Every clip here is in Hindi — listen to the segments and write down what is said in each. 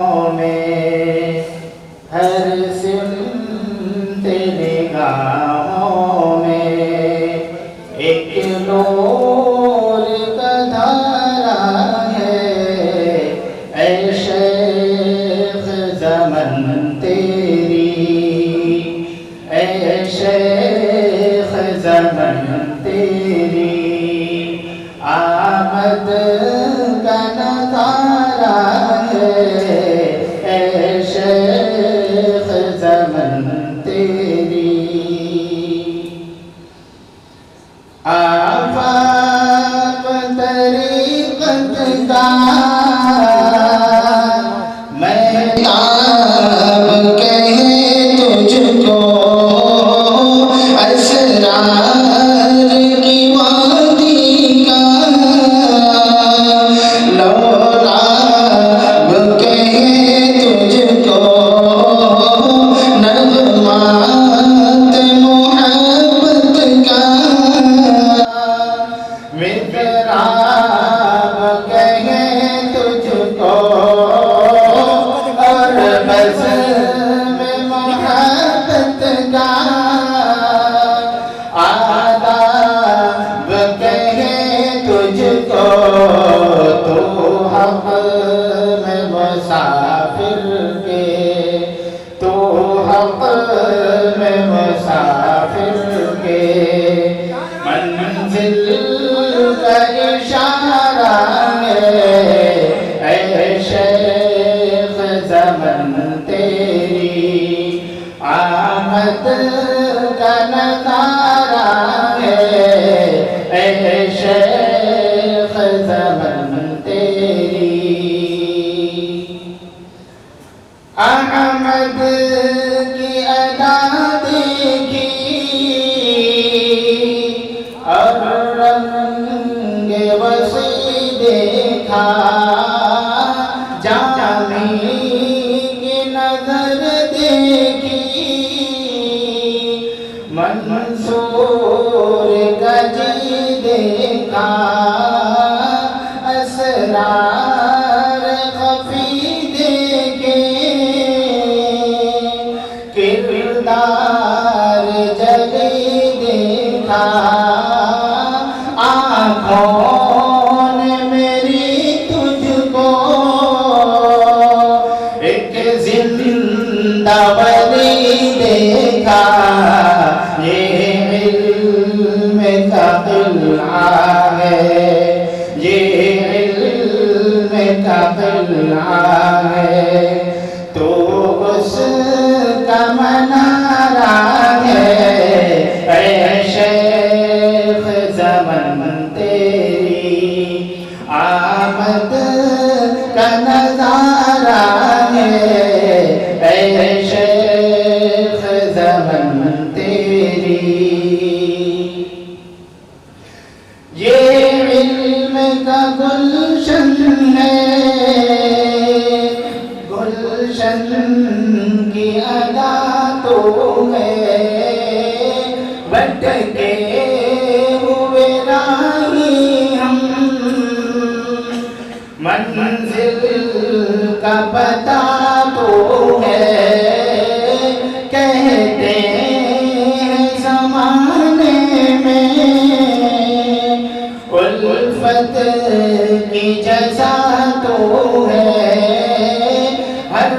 में हर सिमते निगाहों में एक नूर का धारा है। ऐ शेख ज़मन तेरी, ऐ शेख ज़मन तेरी आमद का नज़ारा है। ऐ शेख ज़मन तेरी आफाक तरीक़त का महताब कहे तुझको, असरार की वादी का लौलाब कहे तुझको, नग़मात मोहब्बत का मिज़राब कहे तुझको, और बज़्म मोहब्बत का आदाब कहे तुझको। तो हक़ में मुसाफिर के, तो हक़ में मुसाफिर के मंजिल का इशारा है। ऐ शेख ज़मन तेरी आमद का नज़ारा है। ऐ शेख ज़मन तेरी अहमद की अदा देखी और रंग वसी देखा, जामी की नजर देखी, मंसूर का जी देखा, असरार खफी देखे, किरदार जली देखा। आँखों ने मेरी तुझको एक जिंदा वली देखा। ये इल्म का क़िलआ है, ये इल्म का क़िलआ है, तो उसका मनारा है। ऐ शेख ज़मन तेरी आमद का नज़ारा है। ऐ शेख ज़मन तेरी ये इल्म का गुलशन है, गुलशन की अदा तो है। भटके हुए राही हम, मंजिल का पता तो है। कहते हैं ज़माने में उल्फत की जज़ा तो है। हर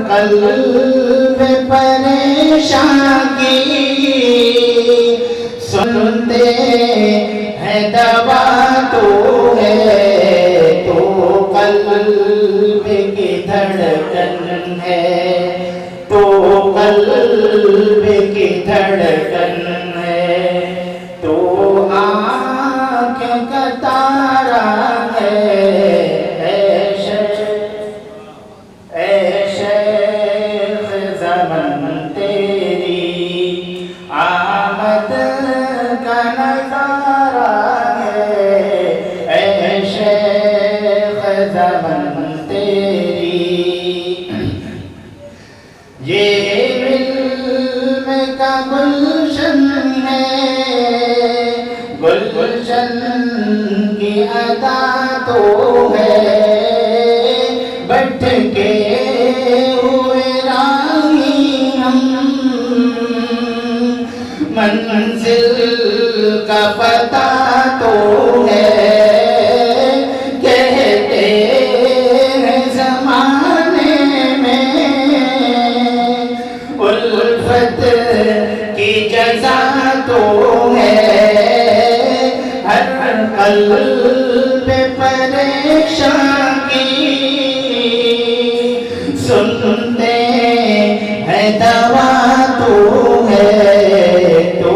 क़ल्ब परेशान की सुनते हैं दवा तो है। तो क़ल्ब की धड़कन है, तो क़ल्ब की धड़कन है, तो आँख का तारा है। ऐ शेख ज़मन तेरी आमद का नज़ारा है। ऐ शेख ज़मन तेरी ये इल्म का गुलशन है, गुलशन की अदा तो है। बैठ के सुनते हैं दवा तू है, तो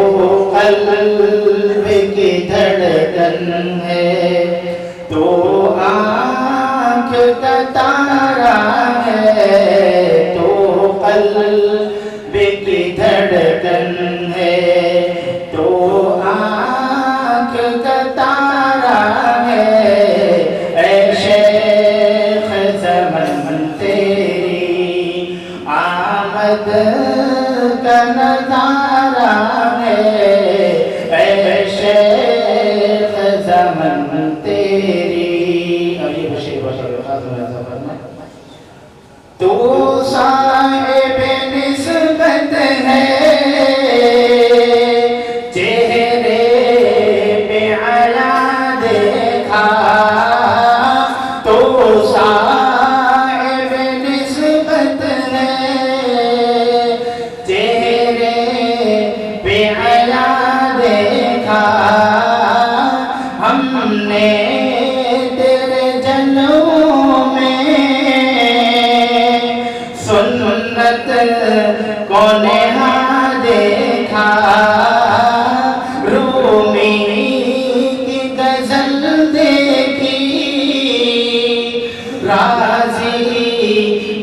कल्ब की धड़कन है, तो आँख का तारा है, तो कल्ब की धड़कन है, तो आँख का तारा है। ऐ शेख ज़मन तेरी आमद का नज़ारा है, ऐ शेख ज़मन तेरी। तो साहिब निस्बत है, चेहरे पे आया देखा, तो साहिब निस्बत है, चेहरे पे आया देखा। हमने तेरे जन्मों में सुन्नत को नेहा देखा, रूमी की गजल देखी, राजी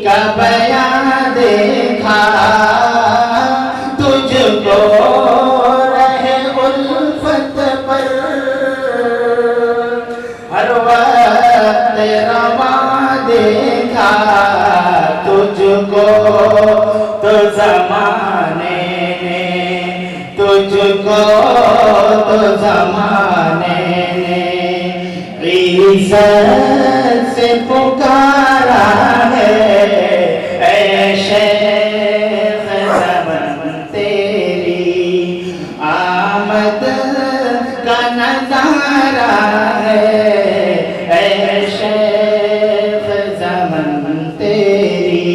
का बयां देखा, तुझको रहे उल्फत पर हर वक्त रवा देखा, तुझको तो ज़माने ने, तुझको तो ज़माने ने इज़्ज़त से पुकारा है। ऐ शेख ज़मन तेरी आमद का नज़ारा है, ऐ शेख ज़मन तेरी।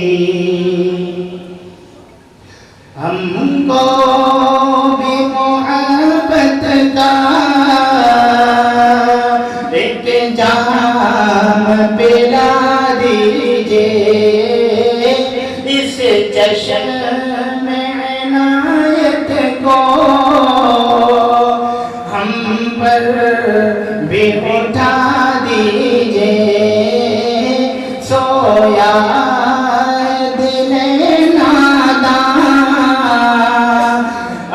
हमको भी मोहब्बत का एक जाम पिला दीजिए, इस चश्म इनायत को हम पर भी उठा दीजिए। सोया दिले नादां,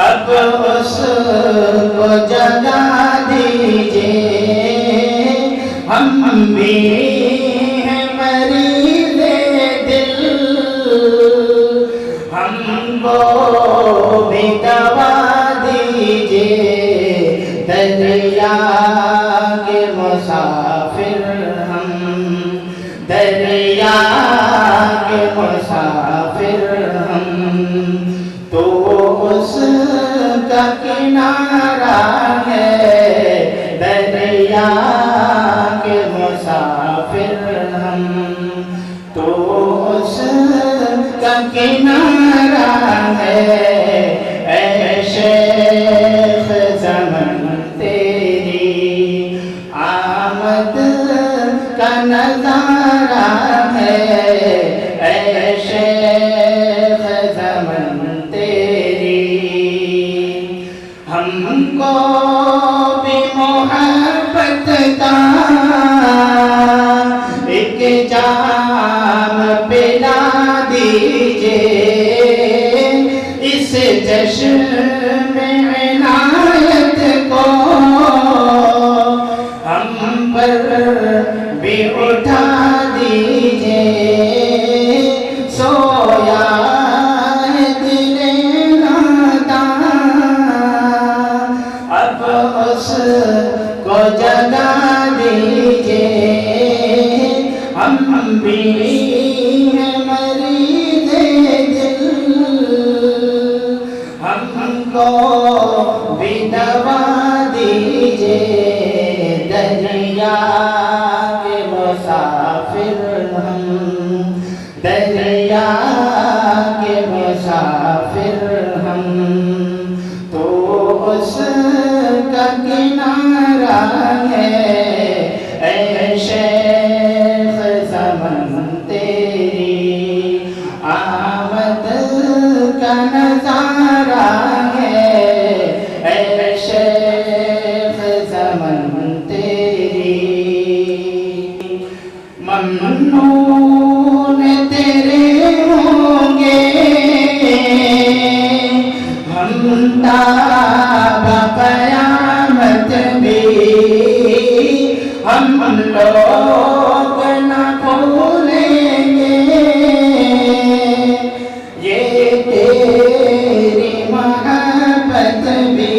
अब उसको जगा दीजिए। हम भी हैं मरीज़े दिल, हमको भी दवा दीजिए। दरिया के मुसाफिर हम, दरिया के मुसाफिर हम, तो उसका किनारा है। दरिया के मुसाफिर हम, तो उसका किनारा है। ऐ शेख ज़मन तेरी आमद का नज़ारा है, ऐ शेख ज़मन तेरी। हमको भी मोहब्बत का एक जाम पिला दीजिए, इस जश्न इनायत को हम पर भी उठा दीजिए। सोया है दिले नादां, अब उसको जगा दीजिए। हम भी हैं मरीज़े दिल, हमको भी दवा दीजिए। दरिया के मुसाफिर हम, दरिया के मुसाफिर हम, तो उसका किनारा है। ऐ शेख ज़मन तेरी शौक न भूलेंगे ये तेरी मोहब्बत भी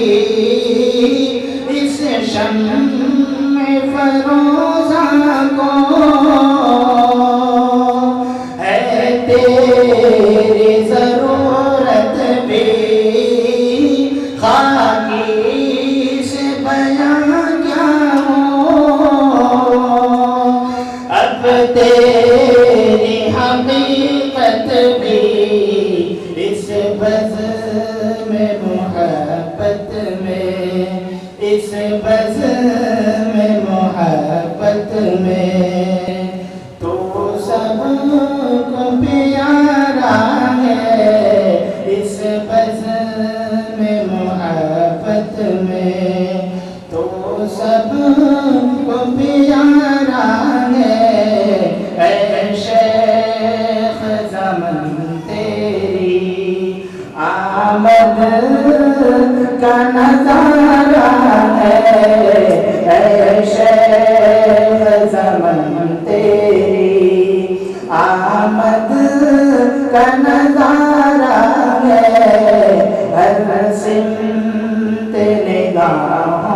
इस शम्मे फरोज़ा को है तेरी ज़रूरत भी खाकी से बयां क्या हो अब तेरी हकीकत भी इस बज़्म में मोहब्बत में इस बज़्म में मोहब्बत में तो सबको प्यारा है इस बज़्म में मोहब्बत में तो सबको प्यारा है ऐ शेख ज़मान तेरी आमद का नज़ारा है ऐ शेख ज़मान तेरी आमद का नज़ारा है हर सिमत निगाह